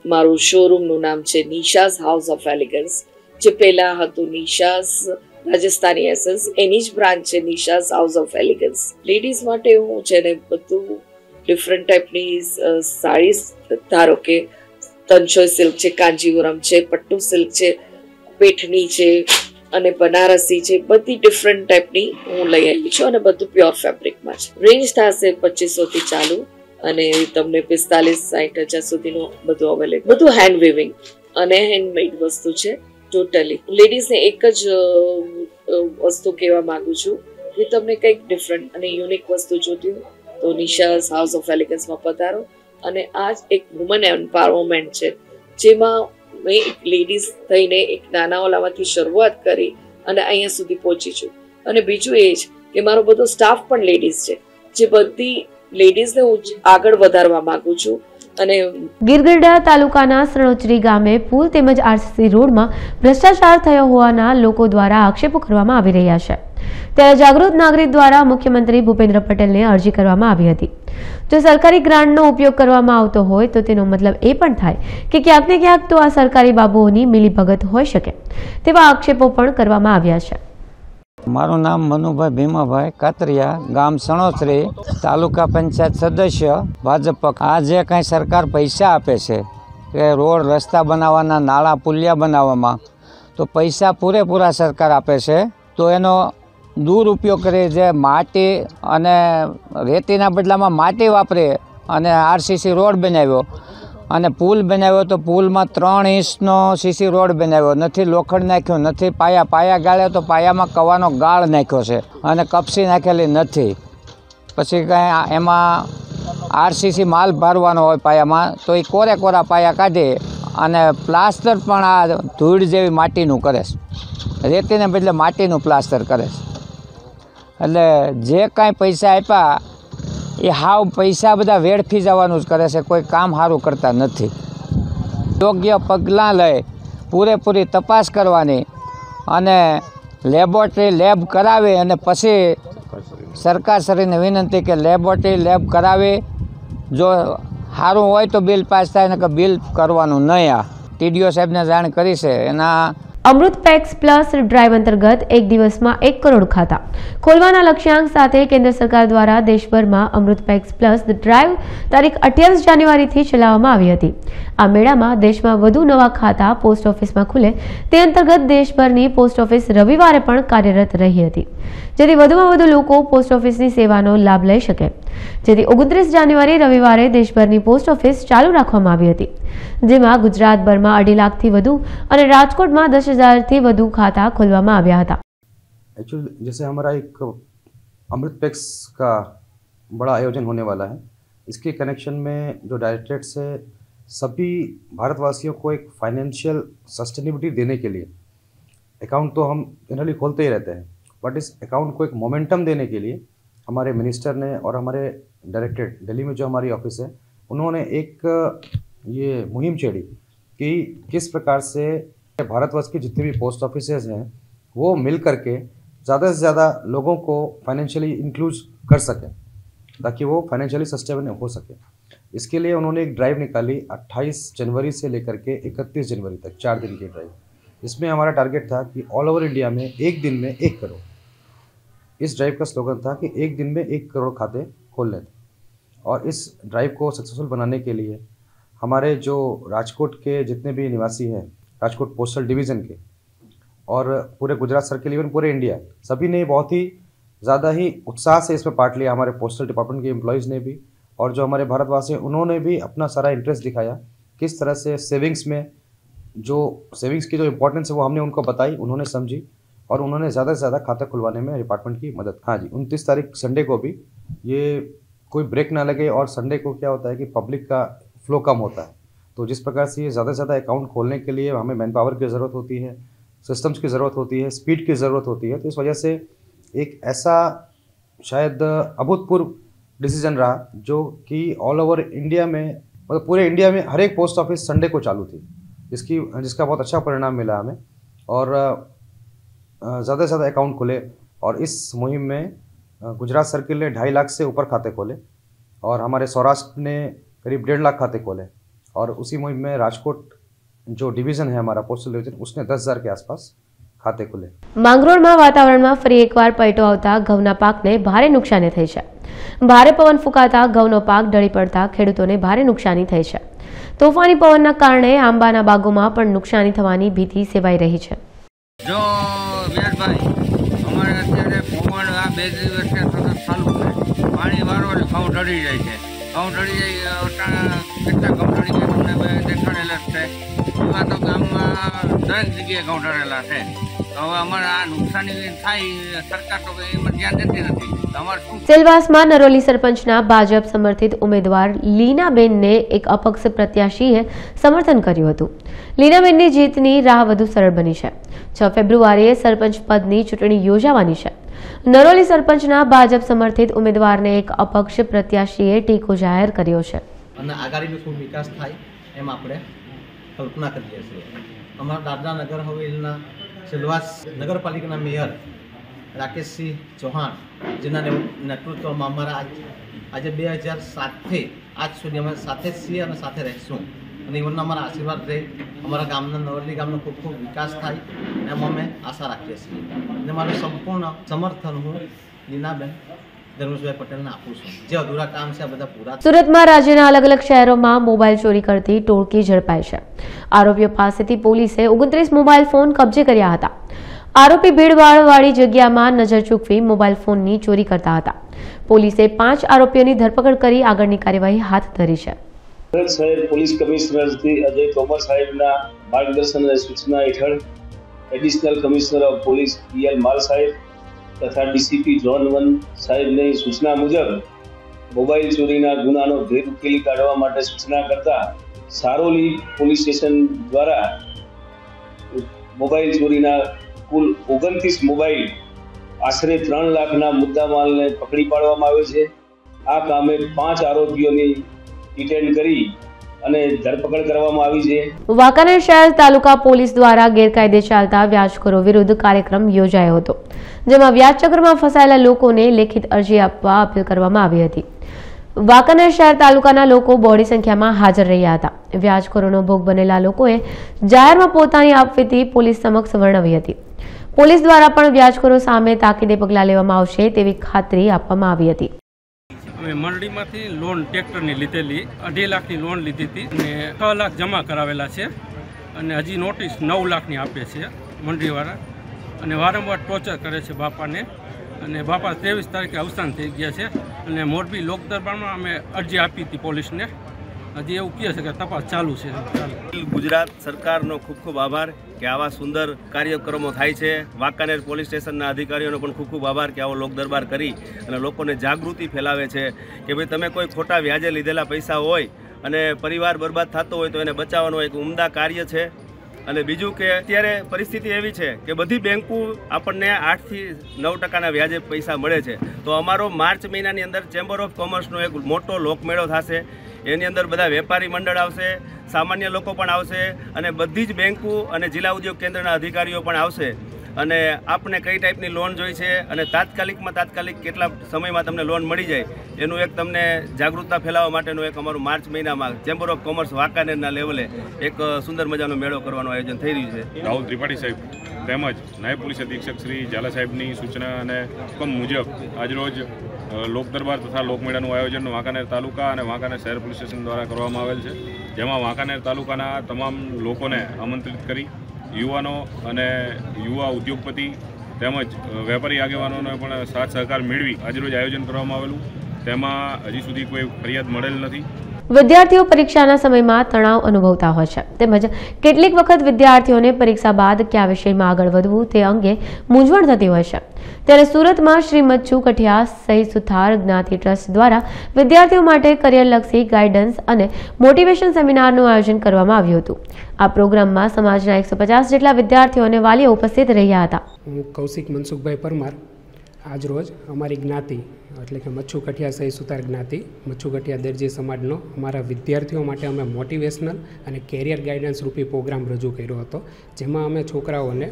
મારું શોરૂમનું નામ છે નિશાઝ હાઉસ ઓફ એલિગન્સ, જે પહેલા હતું નિશાઝ રાજસ્થાની એસેન્સ, એની જ બ્રાન્ચ છે નિશાઝ હાઉસ ઓફ એલિગન્સ. લેડીઝ માટે હું છે ને બધું ડિફરન્ટ ટાઈપની સાડીઝ, ધારો કે તંચોઈ સિલ્ક છે, કાંજીવરમ છે, પટ્ટુ સિલ્ક છે, પેઠની છે, અને બનારસી છે, બધી ડિફરન્ટ ટાઈપની હું લઈ આવી છું અને બધું પ્યોર ફેબ્રિકમાં છે. રેન્જ થશે 2500 થી ચાલુ અને તમને 45-60 હજાર સુધીનું બધું અવેલેબલ. બધું હેન્ડ વેવિંગ અને હેન્ડમેડ વસ્તુ છે ટોટલી. લેડીઝને એક જ વસ્તુ કહેવા માંગુ છું કે તમને કંઈક ડિફરન્ટ અને યુનિક વસ્તુ જોતી હોય તો નિશાઝ હાઉસ ઓફ એલિગન્સમાં પધારો. અને આ એક વુમન એમ્પાવરમેન્ટ છે જેમાં મેં એક લેડીઝ થઈને એક નાના ઓલામાંથી શરૂઆત કરી અને અહીંયા સુધી પહોંચી છું. અને બીજું એ જ કે મારો બધો સ્ટાફ પણ લેડીઝ છે, જે બધી લેડીઝને હું આગળ વધારવા માંગુ છું. અને ગીરગઢડા તાલુકાના સણોચરી ગામે પુલ તેમજ આરસીસી રોડમાં ભ્રષ્ટાચાર થયો હોવાના લોકો દ્વારા આક્ષેપો કરવામાં આવી રહ્યા છે. ત્યારે જાગૃત નાગરિક દ્વારા મુખ્યમંત્રી ભૂપેન્દ્ર પટેલને અરજી કરવામાં આવી હતી. જો સરકારી ગ્રાન્ટનો ઉપયોગ કરવામાં આવતો હોય તો તેનો મતલબ એ પણ થાય કે ક્યાંક ને ક્યાંક તો આ સરકારી બાબુઓની મિલીભગત હોઈ શકે તેવા આક્ષેપો પણ કરવામાં આવ્યા છે. મારું નામ મનુભાઈ ભીમાભાઈ કાતરિયા, ગામ સણોસરી, તાલુકા પંચાયત સદસ્ય, ભાજપ. આ જે કંઈ સરકાર પૈસા આપે છે કે રોડ રસ્તા બનાવવાના, નાળા પુલિયા બનાવવામાં, તો પૈસા પૂરેપૂરા સરકાર આપે છે. તો એનો દુરુપયોગ કરી જે માટી અને રેતીના બદલામાં માટી વાપરી અને આરસીસી રોડ બનાવ્યો અને પુલ બનાવ્યો, તો પુલમાં 3 ઇંચનો સીસી રોડ બનાવ્યો નથી, લોખંડ નાખ્યો નથી, પાયા ગાળ્યા તો પાયામાં કવાનો ગાળ નાખ્યો છે અને કપસી નાખેલી નથી. પછી કાંઈ એમાં આરસીસી માલ ભરવાનો હોય પાયામાં તો એ કોરા પાયા કાઢી અને પ્લાસ્ટર પણ આ ધૂળ જેવી માટીનું કરે છે, રેતીને બદલે માટીનું પ્લાસ્ટર કરે છે. એટલે જે કાંઈ પૈસા આપ્યા એ હાવ પૈસા બધા વેડફી જવાનું જ કરે છે, કોઈ કામ સારું કરતા નથી. યોગ્ય પગલાં લઈ પૂરેપૂરી તપાસ કરવાની અને લેબોરેટરી લેબ કરાવી અને પછી સરકારશ્રીને વિનંતી કે લેબોરેટરી લેબ કરાવી, જો સારું હોય તો બિલ પાસ થાય ને કે બિલ કરવાનું નહીં. આ ટીડીઓ સાહેબને જાણ કરી છે. એના અમૃત પેક્સ પ્લસ ડ્રાઈવ અંતર્ગત એક દિવસમાં 1 કરોડ ખાતા ખોલવાના લક્ષ્યાંક સાથે કેન્દ્ર સરકાર દ્વારા દેશભરમાં અમૃત પેક્સ પ્લસ ડ્રાઈવ તારીખ 28 જાન્યુઆરીથી ચલાવવામાં આવી હતી. આ મેળામાં દેશમાં વધુ નવા ખાતા પોસ્ટ ઓફિસમાં ખુલે તે અંતર્ગત દેશભરની પોસ્ટ ઓફિસ રવિવારે પણ કાર્યરત રહી હતી, જેથી વધુમાં વધુ લોકો પોસ્ટ ઓફિસની સેવાનો લાભ લઈ શકે. જેથી 29 જાન્યુઆરી રવિવારે દેશભરની પોસ્ટ ઓફિસ ચાલુ રાખવામાં આવી હતી, જેમાં ગુજરાતભરમાં 2.5 લાખથી વધુ અને રાજકોટમાં 10,000 વધુ खाता खोलवामा आव्या था. एक्चुअली जैसे हमारा एक अमृत पैक्स का बड़ा आयोजन होने वाला है, इसके कनेक्शन में जो डायरेक्टरेट से सभी भारतवासियों को एक फाइनेंशियल सस्टेनेबिलिटी देने के लिए अकाउंट तो हम जनरली खोलते ही रहते हैं, बट इस अकाउंट को एक मोमेंटम देने के लिए हमारे मिनिस्टर ने और हमारे डायरेक्टरेट दिल्ली में जो हमारी ऑफिस है उन्होंने एक ये मुहिम छेड़ी कि किस प्रकार से भारतवर्ष की जितनी भी पोस्ट ऑफिसेज हैं वो मिल करके ज़्यादा से ज़्यादा लोगों को फाइनेंशियली इंक्लूड कर सकें ताकि वो फाइनेंशियली सस्टेनेबल हो सके. इसके लिए उन्होंने एक ड्राइव निकाली 28 जनवरी से लेकर के 31 जनवरी तक 4 दिन की ड्राइव. इसमें हमारा टारगेट था कि ऑल ओवर इंडिया में एक दिन में 1 करोड़. इस ड्राइव का स्लोगन था कि एक दिन में 1 करोड़ खाते खोलने थे. और इस ड्राइव को सक्सेसफुल बनाने के लिए हमारे जो राजकोट के जितने भी निवासी हैं, राजकोट पोस्टल डिवीज़न के और पूरे गुजरात सर्किल, इवन पूरे इंडिया, सभी ने बहुत ही ज़्यादा ही उत्साह से इसमें पार्ट लिया. हमारे पोस्टल डिपार्टमेंट के एम्प्लॉयज़ ने भी और जो हमारे भारतवासी हैं उन्होंने भी अपना सारा इंटरेस्ट दिखाया. किस तरह से सेविंग्स में जो सेविंग्स की जो इम्पोर्टेंस है वो हमने उनको बताई, उन्होंने समझी और उन्होंने ज़्यादा से ज़्यादा खाता खुलवाने में डिपार्टमेंट की मदद. हाँ जी, 29 तारीख संडे को भी ये कोई ब्रेक ना लगे. और संडे को क्या होता है कि पब्लिक का फ्लो कम होता है, तो जिस प्रकार से ये ज़्यादा से ज़्यादा अकाउंट खोलने के लिए हमें मैन पावर की ज़रूरत होती है, सिस्टम्स की ज़रूरत होती है, स्पीड की ज़रूरत होती है. तो इस वजह से एक ऐसा शायद अभूतपूर्व डिसीजन रहा जो कि ऑल ओवर इंडिया में, मतलब पूरे इंडिया में हर एक पोस्ट ऑफिस संडे को चालू थी, जिसका बहुत अच्छा परिणाम मिला हमें. और ज़्यादा से ज़्यादा अकाउंट खुले और इस मुहिम में गुजरात सर्किल ने 2.5 लाख से ऊपर खाते खोले और हमारे सौराष्ट्र ने करीब 1.5 लाख खाते खोले. और उसी मुहिम में राजकोट जो डिवीज़न है हमारा पोस्टल डिवीज़न, उसने 10,000 के आसपास खाते खुले. માંગરોળમાં વાતાવરણમાં ફરી એકવાર પલટો આવતા ઘઉંના પાકને ભારે નુકસાની થઈ છે. ભારે પવન ફૂંકાતા ઘઉંનો પાક ઢળી પડતા ખેડૂતોને ભારે નુકસાની થઈ છે. તોફાની પવનના કારણે આંબાના બાગોમાં પણ નુકસાની થવાની ભીતિ સેવાઈ રહી છે. જો વ્યાસભાઈ અમારે અત્યારે પવન આ 2 દિવસથી સતત ચાલુ છે, પાણી વારો એટલે ઘઉં ઢળી જાય છે, ઘઉં ઢળી જાય કેટલા ઘઉં ઢળી જાય તમને દેખાડેલા જ છે, એમાં તો ગામમાં દરેક જગ્યાએ ઘઉં ઢળેલા છે. હવે અમારે આ નુકસાની થાય સરકાર તો એમાં ધ્યાન દેતી નથી. સેલવાસમાં નરોલી સરપંચના ભાજપ સમર્થિત ઉમેદવાર લીનાબેનને એક અપક્ષ પ્રત્યાશીએ સમર્થન કર્યું હતું. લીનાબેનની જીતની રાહ વધુ સરળ બની છે. 6 ફેબ્રુઆરીએ સરપંચ પદની ચૂંટણી યોજાવાની છે. નરોલી સરપંચના ભાજપ સમર્થિત ઉમેદવારને એક અપક્ષ પ્રત્યાશીએ ટેકો જાહેર કર્યો છે. અને આગાડીનો ખૂબ વિકાસ થાય એમ આપણે કલ્પના કરીએ છીએ. અમારા દાદરાનગર હવેલીના સેલવાસ નગરપાલિકાના મેયર રાકેશસિંહ ચૌહાણ, જેના નેતૃત્વમાં અમારા આજે 2007થી આજ સુધી અમે સાથે જ છીએ અને સાથે રહીશું. અને એમના અમારા આશીર્વાદ રહે, અમારા ગામના નરોલી ગામનો ખૂબ ખૂબ વિકાસ થાય એમ અમે આશા રાખીએ છીએ. અને મારું સંપૂર્ણ સમર્થન હું લીનાબેન ધર્મેશભાઈ પટેલને આપું છું. જે અધૂરા કામ છે આ બધા પૂરા. સુરતમાં રાજ્યના અલગ અલગ શહેરોમાં મોબાઈલ ચોરી કરતી ટોળકી ઝડપાઈ છે. આરોપીઓ પાસેથી પોલીસે 29 મોબાઈલ ફોન કબજે કર્યા હતા. આરોપી ભીડભાડવાળી જગ્યામાં નજર ચૂકવી મોબાઈલ ફોનની ચોરી કરતા હતા. પોલીસે 5 આરોપીઓની ધરપકડ કરી આગળની કાર્યવાહી હાથ ધરી છે. શહેર પોલીસ કમિશનર શ્રી અજય તોમર સાહેબના માર્ગદર્શન અને સૂચના હેઠળ additional commissioner of police PL માલ સાહેબ તથા ડીસીપી ઝોન 1 સાહેબની સૂચના મુજબ મોબાઈલ ચોરીના ગુનાનો ભેદ ઉકેલી કાઢવા માટે સૂચના કરતા સારોલી પોલીસ સ્ટેશન દ્વારા મોબાઈલ ચોરીના કુલ 29 મોબાઈલ આશરે 3 લાખના મુદ્દામાલને પકડી પાડવામાં આવ્યો છે. આ કામે 5 આરોપીઓની ડિટેન કરી અને ધરપકડ કરવામાં આવી છે. વાંકાનેર શહેર તાલુકા પોલીસ દ્વારા ગેરકાયદે ચાલતા વ્યાજખોરો વિરુદ્ધ કાર્યક્રમ યોજાયો હતો, જેમાં વ્યાજચક્રમાં ફસાયેલા લોકોને લેખિત અરજી આપવા અપીલ કરવામાં આવી હતી. વાંકાનેર શહેર તાલુકાના લોકો બહોળી સંખ્યામાં હાજર રહ્યા હતા. વ્યાજખોરોનો ભોગ બનેલા લોકોએ જાહેરમાં પોતાની આપવીતી પોલીસ સમક્ષ વર્ણવી હતી. પોલીસ દ્વારા પણ વ્યાજખોરો સામે તાકીદે પગલાં લેવામાં આવશે તેવી ખાતરી આપવામાં આવી હતી. અમે મંડળીમાંથી લોન ટ્રેક્ટરની લીધેલી 2.5 લાખની લોન લીધી હતી અને 6 લાખ જમા કરાવેલા છે અને હજી નોટિસ 9 લાખની આપે છે મંડળીવાળા અને વારંવાર ટોર્ચર કરે છે બાપાને. અને બાપા 23 તારીખે અવસાન થઈ ગયા છે અને મોરબી લોક દરબારમાં અમે અરજી આપી હતી પોલીસને. હજી એવું કહે છે કે તપાસ ચાલુ છે. ગુજરાત સરકારનો ખૂબ ખૂબ આભાર કે આવા સુંદર કાર્યક્રમો થાય છે. વાંકાનેર પોલીસ સ્ટેશનના અધિકારીઓનો પણ ખૂબ ખૂબ આભાર કે આવો લોક દરબાર કરી અને લોકોને જાગૃતિ ફેલાવે છે કે ભાઈ તમે કોઈ ખોટા વ્યાજે લીધેલા પૈસા હોય અને પરિવાર બરબાદ થતો હોય તો એને બચાવવાનું એક ઉમદા કાર્ય છે. અને બીજું કે અત્યારે પરિસ્થિતિ એવી છે કે બધી બેંકો આપણને 8 થી 9% વ્યાજે પૈસા મળે છે. તો અમારો માર્ચ મહિનાની અંદર ચેમ્બર ઓફ કોમર્સનો એક મોટો લોકમેળો થશે. એની અંદર બધા વેપારી મંડળ આવશે, સામાન્ય લોકો પણ આવશે અને બધી જ બેંકો અને જિલ્લા ઉદ્યોગ કેન્દ્રના અધિકારીઓ પણ આવશે. અને આપને કઈ ટાઈપની લોન જોઈ છે અને તાત્કાલિક કેટલા સમયમાં તમને લોન મળી જાય એનું એક તમને જાગૃતતા ફેલાવવા માટેનું એક અમારું માર્ચ મહિનામાં ચેમ્બર ઓફ કોમર્સ વાંકાનેરના લેવલે એક સુંદર મજાનો મેળો કરવાનું આયોજન થઈ રહ્યું છે. રાહુલ ત્રિપાઠી સાહેબ તેમજ નાયબ પોલીસ અધિક્ષક શ્રી ઝાલા સાહેબની સૂચના અને હુકમ મુજબ આજરોજ લોક દરબાર તથા લોકમેળાનું આયોજન વાંકાનેર તાલુકા અને વાંકાનેર શહેર પોલીસ સ્ટેશન દ્વારા કરવામાં આવેલ છે, જેમાં વાંકાનેર તાલુકાના તમામ લોકોને આમંત્રિત કરી યુવાનો અને યુવા ઉદ્યોગપતિ તેમજ વેપારી આગેવાનોને પણ સાથ સહકાર મેળવી આજરોજ આયોજન કરવામાં આવેલું. તેમાં હજી સુધી કોઈ ફરિયાદ મળેલ નથી. વિદ્યાર્થીઓ પરીક્ષાના સમયમાં તણાવ અનુભવતા હોય છે, તેમજ કેટલીક વખત વિદ્યાર્થીઓને પરીક્ષા બાદ કયા વિષયમાં આગળ વધવું તે અંગે મૂંઝવણ થતી હોય છે. ત્યારે સુરતમાં શ્રી મચ્છુ કઠિયા સહી સુથાર જ્ઞાતિ ટ્રસ્ટ દ્વારા વિદ્યાર્થીઓ માટે કરિયરલક્ષી ગાઈડન્સ અને મોટિવેશન સેમિનારનું આયોજન કરવામાં આવ્યું હતું. આ પ્રોગ્રામમાં સમાજના 150 જેટલા વિદ્યાર્થીઓ અને વાલીઓ ઉપસ્થિત રહ્યા હતા. હું કૌશિક મનસુખભાઈ પરમાર આજરોજ અમારી જ્ઞાતિ એટલે કે મચ્છુ કઠિયા સહી સુથાર જ્ઞાતિ મચ્છુ કઠિયા દરજી સમાજનો અમારા વિદ્યાર્થીઓ માટે અમે મોટિવેશનલ અને કેરિયર ગાઈડન્સ રૂપી પ્રોગ્રામ રજૂ કર્યો હતો, જેમાં અમે છોકરાઓને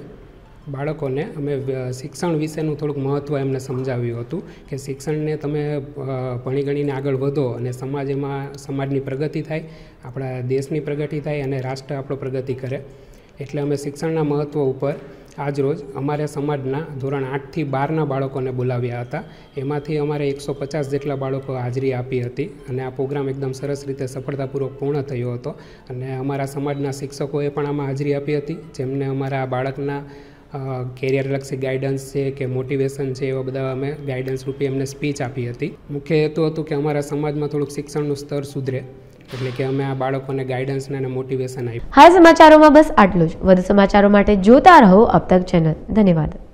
બાળકોને અમે શિક્ષણ વિશેનું થોડુંક મહત્ત્વ એમને સમજાવ્યું હતું કે શિક્ષણને તમે ભણી ગણીને આગળ વધો અને સમાજની પ્રગતિ થાય, આપણા દેશની પ્રગતિ થાય અને રાષ્ટ્ર આપણો પ્રગતિ કરે. એટલે અમે શિક્ષણના મહત્ત્વ ઉપર આજરોજ અમારા સમાજના ધોરણ 8 થી 12ના બાળકોને બોલાવ્યા હતા. એમાંથી અમારે 150 જેટલા બાળકો હાજરી આપી હતી અને આ પ્રોગ્રામ એકદમ સરસ રીતે સફળતાપૂર્વક પૂર્ણ થયો હતો. અને અમારા સમાજના શિક્ષકોએ પણ આમાં હાજરી આપી હતી, જેમને અમારા બાળકના કેરિયરલક્ષી ગાઈડન્સ છે કે મોટિવેશન છે, એવા બધા અમે ગાઈડન્સ રૂપે એમને સ્પીચ આપી હતી. મુખ્ય હેતુ હતું કે અમારા સમાજમાં થોડુંક શિક્ષણનું સ્તર સુધરે, એટલે કે અમે આ બાળકોને ગાઈડન્સ અને મોટિવેશન આપ્યું. હાલ સમાચારોમાં બસ આટલું જ. વધુ સમાચારો માટે જોતા રહો અબ તક ચેનલ. ધન્યવાદ.